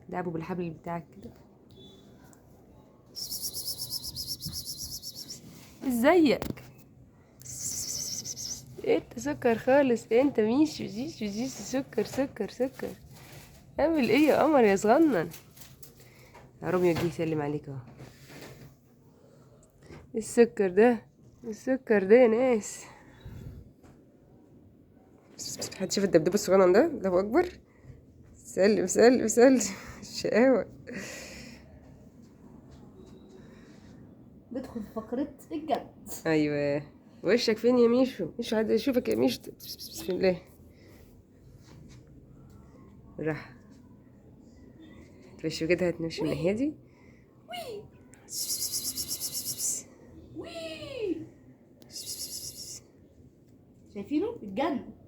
لعبوا بالحبل بتاعك كده. ازيك؟ انت سكر خالص، انت ميشو جيشو جيشو سكر سكر سكر. اعمل ايه يا قمر يا صغنن؟ يا روميو جه يسلم عليك اهو. السكر ده، السكر ده يا ناس. هتشوف الدبدوب الصغنن ده؟ الله اكبر. سلم سلم سلم. شقاوة. ندخل في فقرة الجد. ايوه. وشك فين يا ميشو؟ مش عايز اشوفك يا ميشو. بسم الله. راح تمشي كده، هتمشي من الناحية دي. وي وي، شايفينه الجد.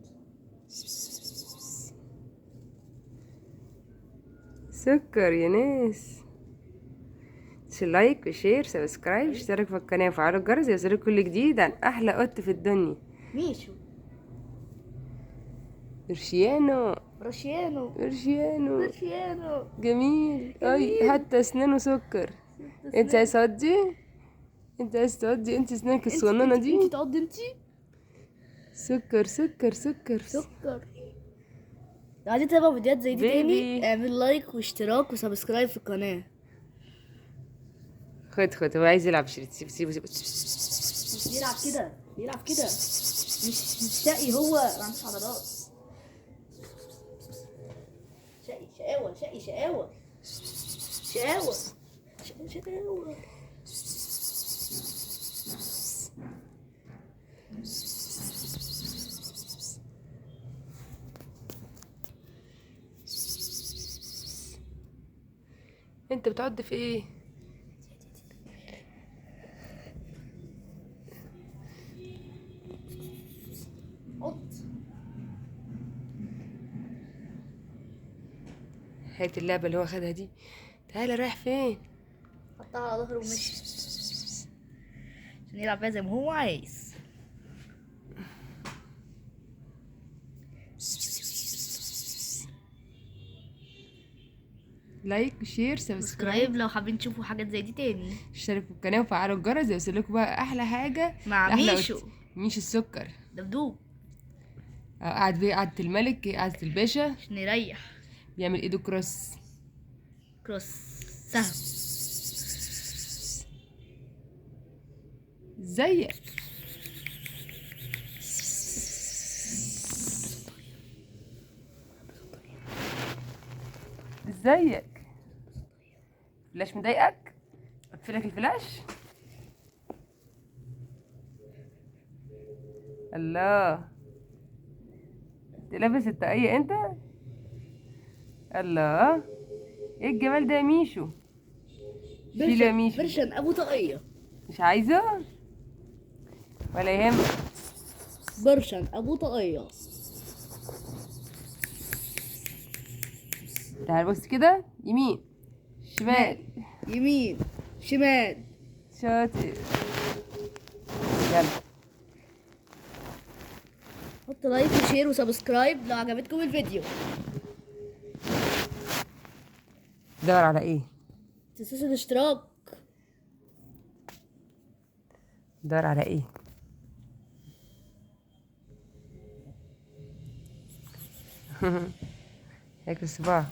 سكر يا ناس. لايك وشير سبسكرايب، اشترك في القناة وفعلوا الجرس يوصلك كل جديد عن احلى قط في الدنيا. ميشو برشيانو برشيانو برشيانو برشيانو جميل. اي جميل. حتى اسنانه سكر. انت عايز تودي؟ انت عايز تودي؟ انت اسنانك الصغننه انت دي تقعدي انت. سكر سكر سكر. سكر. لو عايزين تتابعوا فيديوهات زي دي تاني بيبي اعمل لايك واشتراك وسبسكرايب في القناة. خد خد، هو عايز يلعب. سيبه سيبه سيبه. بيلعب كده بيلعب كده، مش شقي، هو ما عندوش عضلات. شقي شقاوة شقي شقاوة شقاوة شقاوة. انت بتعض في ايه؟ قط. هات اللعبه اللي هو خدها دي. تعالى، رايح فين؟ حطها على ظهره ومشي عشان يلعب بيها زي ما هو عايز. لايك وشير سبسكرايب سبسكرايب، لو حابين تشوفوا حاجات زي دي تاني اشتركوا في القناه وفعلوا الجرس يوصلكوا بقى احلى حاجه. مع احلى ميشو قط مش السكر. دبدوب قاعد بيه قعدة الملك، قعدة الباشا. عشان يريح. بيعمل ايده كروس. كروس سهم. ازيك؟ ازيك؟ فلاش مضايقك؟ اقفلك الفلاش. الله، انت لابس الطاقية انت؟ الله، ايه الجمال ده يا ميشو؟ شيله يا ميشو. برشن ابو طاقية. مش عايزه ولا يهمك. برشن ابو طاقية. تعال بص كده، يمين شمال. يمين شمال. شاطر. يلا. حط لايك وشير وسبسكرايب لو عجبتكم الفيديو. دور على ايه؟ متنسوش الاشتراك. دور على ايه؟ هيك الصباع.